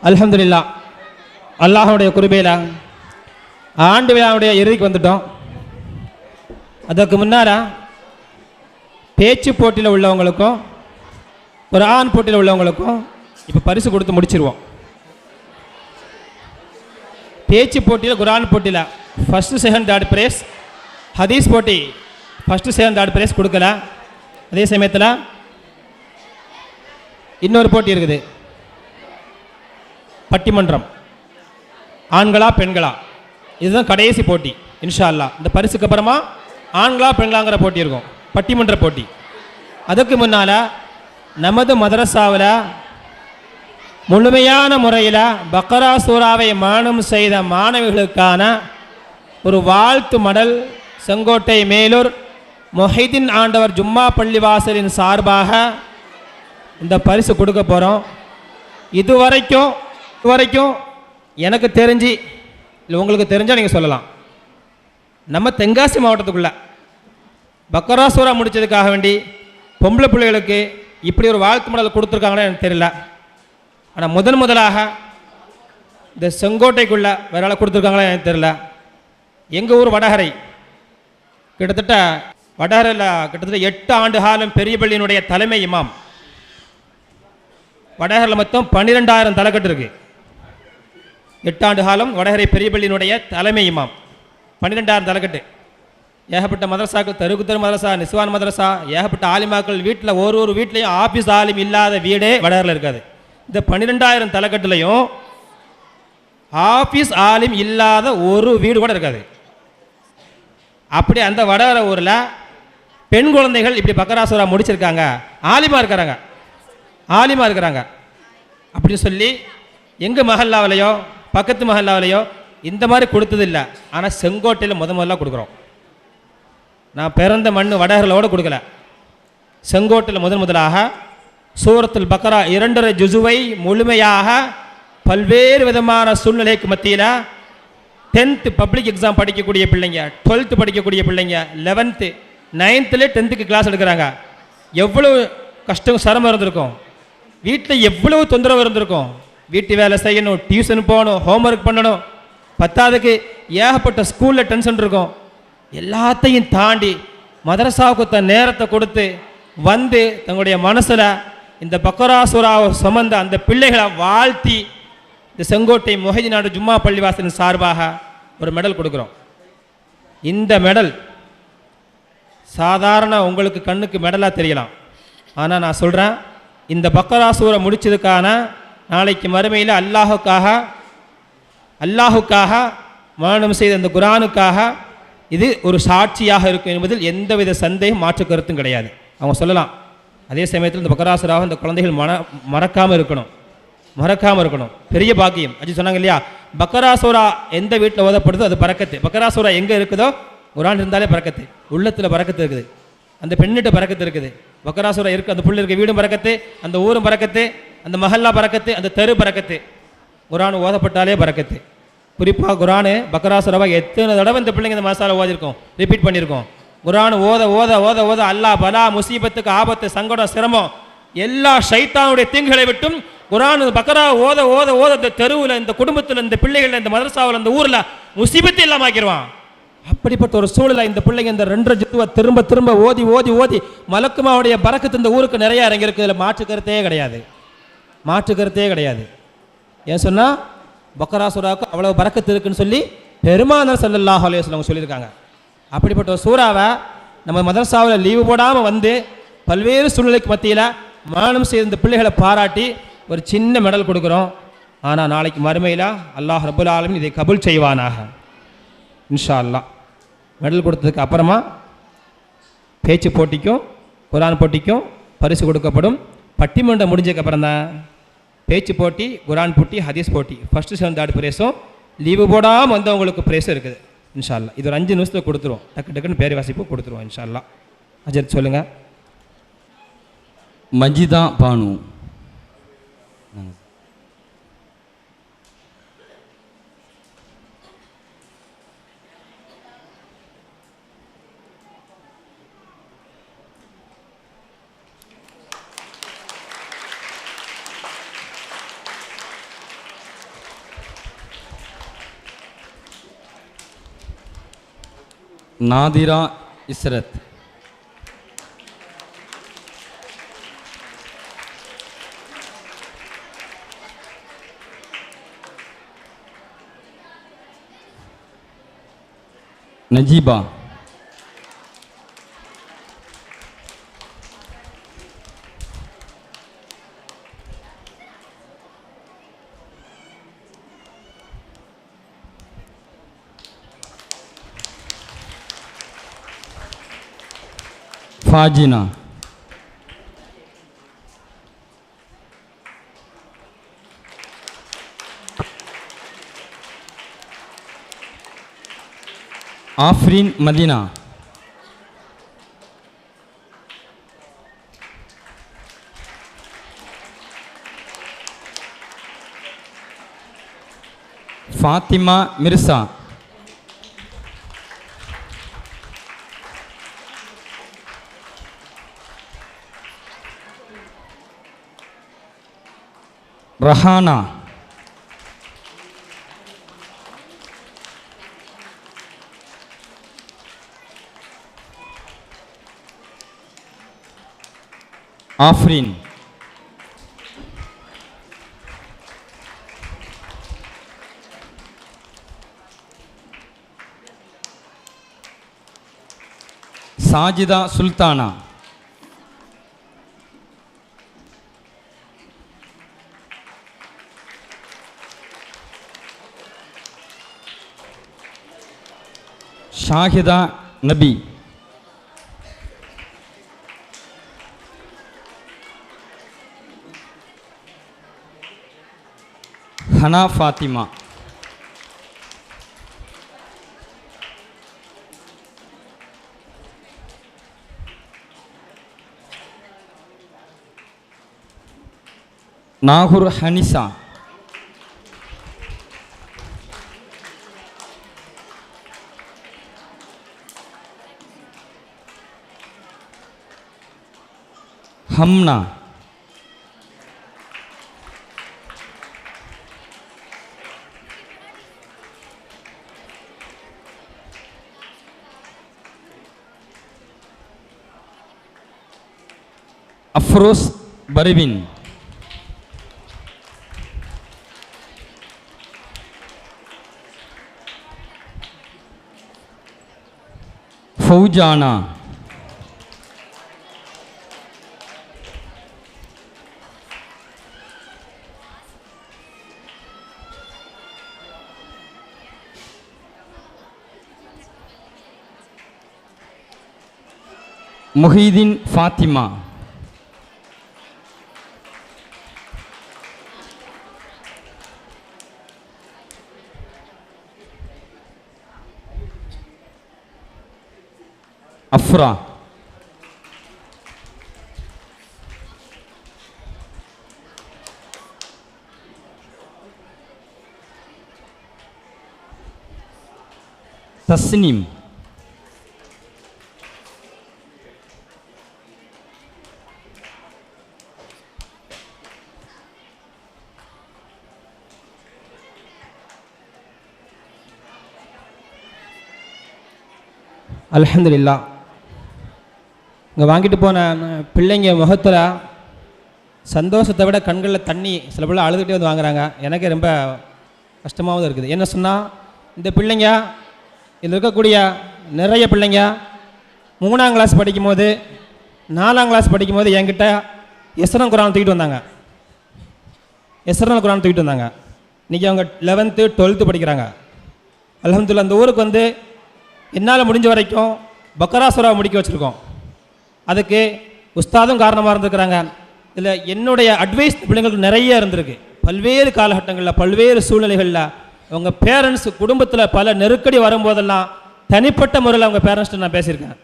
அல்ஹம்துலில்லாஹ், அல்லாஹ்வுடைய கிருபையில ஆண்டு விழாவுடைய இறுதிக்கு வந்துட்டோம். அதற்கு முன்னால பேச்சு போட்டியில் உள்ளவங்களுக்கும் குர்ஆன் போட்டியில் உள்ளவங்களுக்கும் இப்போ பரிசு கொடுத்து முடிச்சிருவோம். பேச்சு போட்டியில் குர்ஆன் போட்டியில் ஃபஸ்ட்டு செகண்ட் தேர்ட் ப்ரைஸ், ஹதீஸ் போட்டி ஃபஸ்ட்டு செகண்ட் தேர்ட் ப்ரைஸ் கொடுக்கல. அதே சமயத்தில் இன்னொரு போட்டி இருக்குது, பட்டிமன்றம், ஆண்களா பெண்களா, இதுதான் கடைசி போட்டி. இன்ஷா அல்லாஹ் இந்த பரிசுக்கு அப்புறமா ஆண்களா பெண்களாங்கிற போட்டி இருக்கும், பட்டிமன்ற போட்டி. அதுக்கு முன்னால் நமது மதரசாவில் முழுமையான முறையில் பக்ரா சூராவை மானம் செய்த மாணவிகளுக்கான ஒரு வாழ்த்து மடல் செங்கோட்டை மேலூர் மொஹிதீன் ஆண்டவர் ஜும்மா பள்ளிவாசலின் சார்பாக இந்த பரிசு கொடுக்க போகிறோம். இதுவரைக்கும் எனக்கு தெரிஞ்சு, இல்லை உங்களுக்கு தெரிஞ்சால் நீங்கள் சொல்லலாம், நம்ம தென்காசி மாவட்டத்துக்குள்ளே பக்ரா சூரா முடித்ததுக்காக வேண்டி பொம்பளை பிள்ளைகளுக்கு இப்படி ஒரு வாழ்த்து மடல் கொடுத்துருக்காங்கன்னு எனக்கு தெரியல. ஆனால் முதலாக இந்த செங்கோட்டைக்குள்ளே வேற ஆள் கொடுத்துருக்காங்களா எனக்கு தெரியல. எங்கள் ஊர் வடகரை, கிட்டத்தட்ட வடகரையில் கிட்டத்தட்ட 8 ஆண்டு காலம் பெரிய பள்ளியினுடைய தலைமை இமாம். வடகரையில் மொத்தம் 12,000 தலைக்கட்டு இருக்குது. 8 ஆண்டு காலம் வடகரை பெரிய பள்ளியினுடைய தலைமை இமாம், 12,000 தலைக்கட்டு. ஏகப்பட்ட மதரசாக்கள், தெருக்கு தெரு மதரசா, நிஸ்வான் மதரசா, ஏகப்பட்ட ஆலிமாக்கள் வீட்டில் ஒரு வீட்லேயும் ஆஃபீஸ் ஆலிம் இல்லாத வீடே வடகரில் இருக்காது. இந்த 12,000 தலைக்கட்டுலையும் ஆஃபீஸ் ஆலிம் இல்லாத ஒரு வீடு கூட இருக்காது. அப்படி அந்த வடகர ஊரில் பெண் குழந்தைகள் இப்படி பக்ரா சூரா முடிச்சிருக்காங்க, ஆலிமா இருக்கிறாங்க அப்படின்னு சொல்லி எங்கள் மஹல்லாவிலையோ பக்கத்து மஹல்லாவிலையோ இந்த மாதிரி கொடுத்தது இல்லை. ஆனால் செங்கோட்டையில் முதல்ல கொடுக்குறோம். நான் பிறந்த மண் வடகரிலோடு கொடுக்கல, செங்கோட்டையில் முதலாக சூரத்துல் பக்ரா 2.5 ஜுசுவை முழுமையாக பல்வேறு விதமான சூழ்நிலைக்கு மத்தியில் 10th பப்ளிக் எக்ஸாம் படிக்கக்கூடிய பிள்ளைங்க, 12th படிக்கக்கூடிய பிள்ளைங்க, 11th 9th 10th கிளாஸ் எடுக்கிறாங்க. எவ்வளவு கஷ்டம் சிரமம் இருந்திருக்கும், வீட்டில் எவ்வளவு தொந்தரவு இருந்திருக்கும். வீட்டு வேலை செய்யணும், டியூஷன் போகணும், ஹோம்ஒர்க் பண்ணணும், 10ஆவதுக்கு ஏகப்பட்ட ஸ்கூலில் டென்ஷன் இருக்கும். எல்லாத்தையும் தாண்டி மதரசாவுக்கு தன் நேரத்தை கொடுத்து வந்து தங்களுடைய மனசில் இந்த பக்ரா சூராவை சுமந்த அந்த பிள்ளைகளை வாழ்த்தி இந்த செங்கோட்டை மொஹிதீன் ஆண்டவர் ஜும்மா பள்ளிவாசலின் சார்பாக ஒரு மெடல் கொடுக்குறோம். இந்த மெடல் சாதாரண உங்களுக்கு கண்ணுக்கு மெடலாக தெரியலாம். ஆனால் நான் சொல்கிறேன், இந்த பக்ரா சூரை முடித்ததுக்கான நாளைக்கு மறுமையில் அல்லாஹுக்காக மரணம் செய்த அந்த குர்ஆனுக்காக இது ஒரு சாட்சியாக இருக்கும் என்பதில் எந்தவித சந்தேகம் மாற்று கருத்தும் கிடையாது. அவங்க சொல்லலாம். அதே சமயத்தில் இந்த பக்ரா சூராவை இந்த குழந்தைகள் மறக்காமல் இருக்கணும். பெரிய பாக்கியம். அஜி சொன்னாங்க இல்லையா, பக்ரா சூரா எந்த வீட்டில் ஓதப்படுதோ அது பரக்கத்து. பக்ரா சூரா எங்கே இருக்குதோ குர்ஆன் இருந்தாலே பரக்கத்து. உள்ளத்தில் பரக்கத்து இருக்குது, அந்த பெண்ணிட்ட பரக்கத்து இருக்குது. பக்ரா சூரா இருக்குது, அந்த புள்ள இருக்க வீடும் பரக்கத்து, அந்த ஊரும் பரக்கத்து, அந்த மஹல்லா பரக்கத்து, அந்த தெரு பரக்கத்து. குர்ஆன் ஓதப்பட்டாலே பரக்கத்து. குறிப்பாக குர்ஆன் பக்ரா சூராவை எத்தனை தடவை இந்த பிள்ளைங்க இந்த மசாலா ஓதிருக்கோம், ரிப்பீட் பண்ணியிருக்கோம். குர்ஆன் ஓத அல்லாஹ் பலா முசீபத்துக்கு ஆபத்து சங்கடம் சிரமம் எல்லா ஷைத்தானுடைய தீங்குகளை விட்டும் குர்ஆன் பக்ரா ஓத இந்த தெருவில், இந்த குடும்பத்தில், இந்த பிள்ளைகள், இந்த மதரசாவில், இந்த ஊரில் முசீபத்து இல்லாமல் ஆக்கிடுவான். அப்படிப்பட்ட ஒரு சூழலை இந்த பிள்ளைங்க இந்த 2.5 ஜுசுவை திரும்ப ஓதி மலக்குமாவுடைய பரக்கத்து இந்த ஊருக்கு நிறைய இறங்கியிருக்கு. இதில் மாற்று கருத்தே கிடையாது. ஏன் சொன்னால் பக்ரா சூராவுக்கு அவ்வளவு பரக்கத்து இருக்குன்னு சொல்லி பெருமானார் ஸல்லல்லாஹு அலைஹி வஸல்லம் சொல்லியிருக்காங்க. அப்படிப்பட்ட ஒரு சூறாவை நம்ம மதரசாவில் லீவு போடாமல் வந்து பல்வேறு சூழ்நிலைக்கு மத்தியில் மரணம் செய்த இந்த பிள்ளைகளை பாராட்டி ஒரு சின்ன மெடல் கொடுக்குறோம். ஆனால் நாளைக்கு மறுமையில் அல்லாஹ் ரப்புல் ஆலமீன் இதை கபூல் செய்வானாக இன்ஷா அல்லாஹ். மெடல் கொடுத்ததுக்கு அப்புறமா பேச்சு போட்டிக்கும் குர்ஆன் போட்டிக்கும் பரிசு கொடுக்கப்படும். பட்டிமன்றம் முடிஞ்சதுக்கப்புறம் தான் பேச்சு போட்டி, குர்ஆன் போட்டி, ஹதீஸ் போட்டி, ஃபஸ்ட்டு செகண்ட் தேர்ட் ப்ரைஸும் லீவு போடாமல் வந்தவங்களுக்கு ப்ரைஸும் இருக்குது இன்ஷா அல்லாஹ். இது ஒரு 5 நிமிஷத்தில் கொடுத்துருவோம். டக்குன்னு பேர் வாசிப்பு கொடுத்துருவோம் இன்ஷா அல்லாஹ். அஜர் சொல்லுங்கள். மஜிதா பானு. நாதிரா இஸ்ரத். நஜீபா. ஃபாஜினா. ஆஃப்ரின் மதீனா. ஃபாத்திமா மிர்சா. ரஹானா. ஆஃப்ரின். சாஜிதா சுல்தானா. ஷாஹிதா நபி. ஹனா ஃபாத்திமா. நாகூர் ஹனிசா. ஹம்னா. அஃப்ரோஸ் பர்வீன். ஃபௌஜானா. முஹீதீன் ஃபாத்திமா. அஃப்ரா. தஸ்னீம். அல்ஹம்துலில்லாஹ். இங்கே வாங்கிட்டு போன பிள்ளைங்க முகத்தில் சந்தோஷத்தை விட கண்களில் தண்ணி, சில பிள்ளை அழுதுகிட்டே வந்து வாங்குறாங்க. எனக்கே ரொம்ப கஷ்டமாகவும் இருக்குது. என்ன சொன்னால், இந்த பிள்ளைங்க, இதில் இருக்கக்கூடிய நிறைய பிள்ளைங்க 3ஆம் கிளாஸ் படிக்கும்போது, 4ஆம் கிளாஸ் படிக்கும்போது என்கிட்ட எஸ்ரன் குரான் தூக்கிட்டு வந்தாங்க. எஸ்ரன் குரான் தூக்கிட்டு வந்தாங்க. இன்றைக்கி அவங்க 11th 12th படிக்கிறாங்க. அல்ஹம்துலில்லாஹ். அந்த ஊருக்கு வந்து என்னால் முடிஞ்ச வரைக்கும் பக்கரா சூரா முடிக்க வச்சுருக்கோம். அதுக்கு உஸ்தாதும் காரணமாக இருந்திருக்கிறாங்க. இதில் என்னுடைய அட்வைஸ் பிள்ளைங்களுக்கு நிறைய இருந்திருக்கு. பல்வேறு காலகட்டங்களில், பல்வேறு சூழ்நிலைகளில் அவங்க பேரண்ட்ஸ், குடும்பத்தில் பல நெருக்கடி வரும்போதெல்லாம் தனிப்பட்ட முறையில் அவங்க பேரண்ட்ஸ்கிட்ட நான் பேசியிருக்கேன்.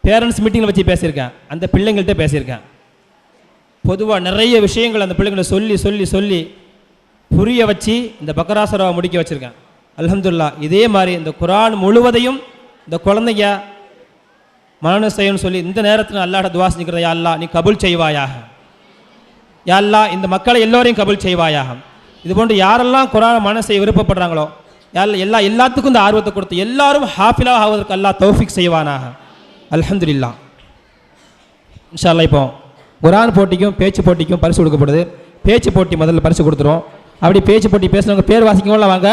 பேரண்ட்ஸ் மீட்டிங்கில் வச்சு பேசியிருக்கேன். அந்த பிள்ளைங்கள்ட்ட பேசியிருக்கேன். பொதுவாக நிறைய விஷயங்கள் அந்த பிள்ளைங்களை சொல்லி சொல்லி சொல்லி புரிய வச்சு இந்த பக்கரா சூராவை முடிக்க வச்சுருக்கேன். அல்ஹம்துலில்லாஹ். இதே மாதிரி இந்த குரான் முழுவதையும் இந்த குழந்தைங்க மனன செய்யணும்னு சொல்லி இந்த நேரத்தில் அல்லாஹ்ட்ட துஆ செஞ்சுக்கிறேன். யா அல்லாஹ், நீ கபூல் செய்வாயாக. யா அல்லாஹ், இந்த மக்களை எல்லோரையும் கபூல் செய்வாயாக. இதுபோன்று யாரெல்லாம் குரான் மனன செய்ய விருப்பப்படுறாங்களோ எல்லாத்துக்கும் இந்த ஆர்வத்தை கொடுத்து எல்லாரும் ஹாஃபிலாக ஆவதற்கு அல்லாஹ் தௌஃபீக் செய்வானாக. அல்ஹம்துலில்லாஹ். இன்ஷா அல்லாஹ் இப்போ குர்ஆன் போட்டிக்கும் பேச்சு போட்டிக்கும் பரிசு கொடுக்கப்படுது. பேச்சு போட்டி முதல்ல பரிசு கொடுத்துரும். அப்படி பேச்சு போட்டி பேசுனவங்க பேர் வாசிக்கவங்கள வாங்க.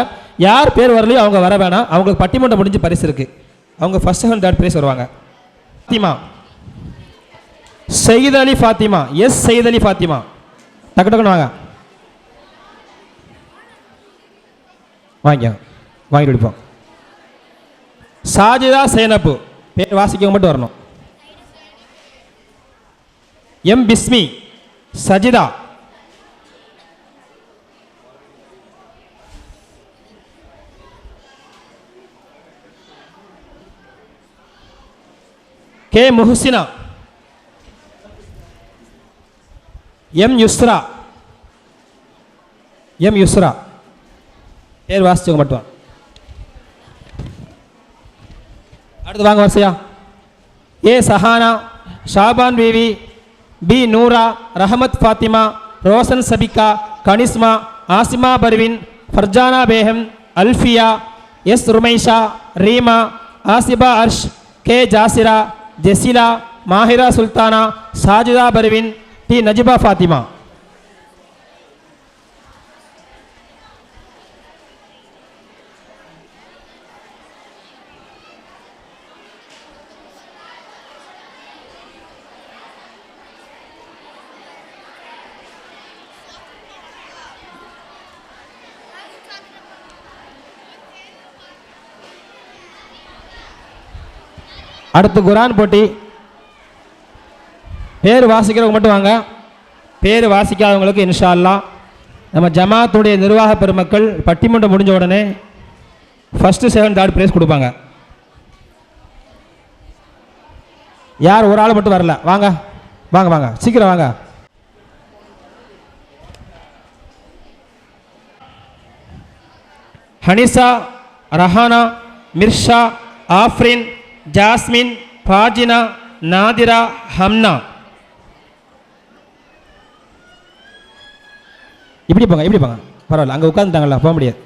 யார் பேர் வரலையோ அவங்க வர வேணாம். அவங்களுக்கு பட்டிமன்றம் முடிஞ்சு பரிசு இருக்குது. அவங்க ஃபர்ஸ்ட் செகண்ட் தேர்ட் ப்ரைஸ் வருவாங்க. ஃபாத்திமா, சையத் அலி ஃபாத்திமா, எஸ் சையத் அலி ஃபாத்திமா, டக்கு டக்குன்னு வாங்க. வாங்கிட்டு விடுப்போம். சாஜிதா சைனப்பு, பேர் வாசிக்கவங்க மட்டும் வரணும். எம் பிஸ்மி, சஜிதா, கே முஹ்சினா, எம் யுஸ்ரா, பேர் வாசிச்சவங்க மட்டும். அடுத்து வாங்க வரிசையா. A Sahana, Shaban Beevi, B Noora, Rahmath Fathima, Roshan Sabika, Kanishma, Asima Parveen, Farjana Begum, Alfiya, S Rumaisha, Reema, Asifa Arsh, K Jasira, Jesila, Mahira Sultana, Sajida Parveen, D Najiba Fathima. அடுத்து குர்ஆன் போட்டி. பேர் வாசிக்கிறவங்க மட்டும் வாங்க. பேர் வாசிக்காதவங்களுக்கு இன்ஷா அல்லாஹ் நம்ம ஜமாத்துடைய நிர்வாக பெருமக்கள் பட்டிமன்றம் முடிஞ்ச உடனே ஃபஸ்ட்டு செகண்ட் தேர்ட் ப்ரைஸ் கொடுப்பாங்க. யார் ஒரு ஆள் மட்டும் வரல, வாங்க வாங்க வாங்க சீக்கிரம் வாங்க. ஹனிசா, ரஹானா, மிர்ஷா, ஆஃப்ரின், ஜாஸ்மின், ஃபாஜினா, நாதிரா, ஹம்னா. இப்படி போங்க பரவாயில்ல, அங்கே உட்காந்துட்டாங்களா, போக முடியாது.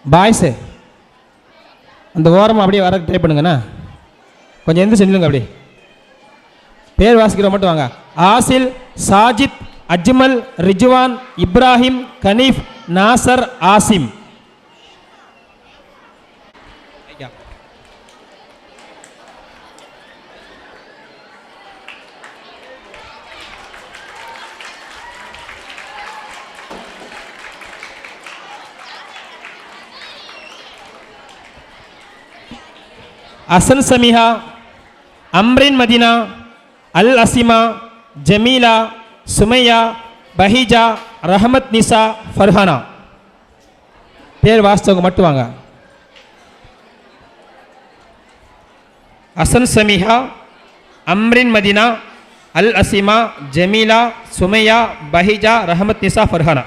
பாய்ஸு அந்த ஓரமாக அப்படியே வர ட்ரை பண்ணுங்கண்ணா. கொஞ்சம் எந்த செஞ்சுங்க. அப்படி பேர் வாசிக்கிற மட்டும் வாங்க. ஆசில், சாஜித், அஜ்மல், ரிஜ்வான், இப்ராஹிம், கனீஃப், நாசர், ஆசிம். அசன் சமிஹா, அம்ரின் மதினா, அல் அசிமா, ஜமீலா, சுமையா, பஹிஜா, ரஹமத் நிசா, ஃபர்ஹானா. பேர் வாசித்தவங்க மட்டும் வாங்க. அசன் சமிஹா, அம்ரின் மதினா, அல் அசிமா, ஜமீலா, சுமையா, பஹிஜா, ரஹமத் நிசா, ஃபர்ஹானா.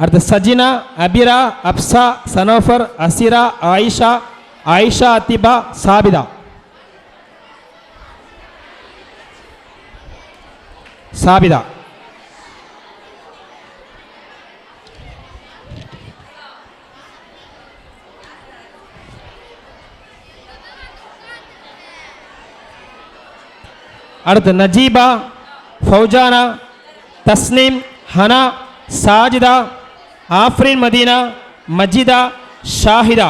அடுத்து சஜினா, அபிரா, அப்சா, சனோஃபர், அசிரா, ஆயிஷா, ஆயிஷா அத்திபா, சாபிதா. சாபிதா. அடுத்து நஜீபா, ஃபௌஜானா, தஸ்னீம், ஹனா, சாஜிதா, ஆஃப்ரின் மதீனா, மஜிதா, ஷாஹிதா.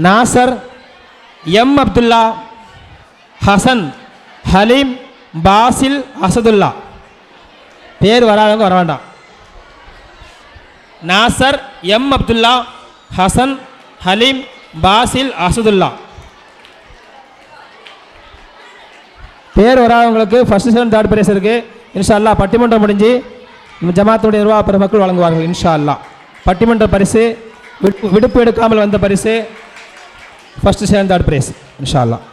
நாசர், எம் அப்துல்லா, ஹசன், ஹலீம், பாசில், அசதுல்லா. பேர் வராதவங்க வர வேண்டாம். நாசர், எம் அப்துல்லா, ஹசன், ஹலீம், பாசில், அசதுல்லா. பேர் வராதவங்களுக்கு ஃபர்ஸ்ட் செகண்ட் தேர்ட் ப்ரைஸ் இருக்குது. இன்ஷா அல்லாஹ் பட்டிமன்றம் முடிஞ்சு நம்ம ஜமாத்துடைய நிர்வாக பெருமக்கள் வழங்குவார்கள் இன்ஷா அல்லாஹ். பட்டிமன்ற பரிசு, விடுப்பு எடுக்காமல் வந்த பரிசு, ஃபர்ஸ்ட் செகண்ட் தேர்ட் பிரைஸ் இன்ஷா அல்லாஹ்.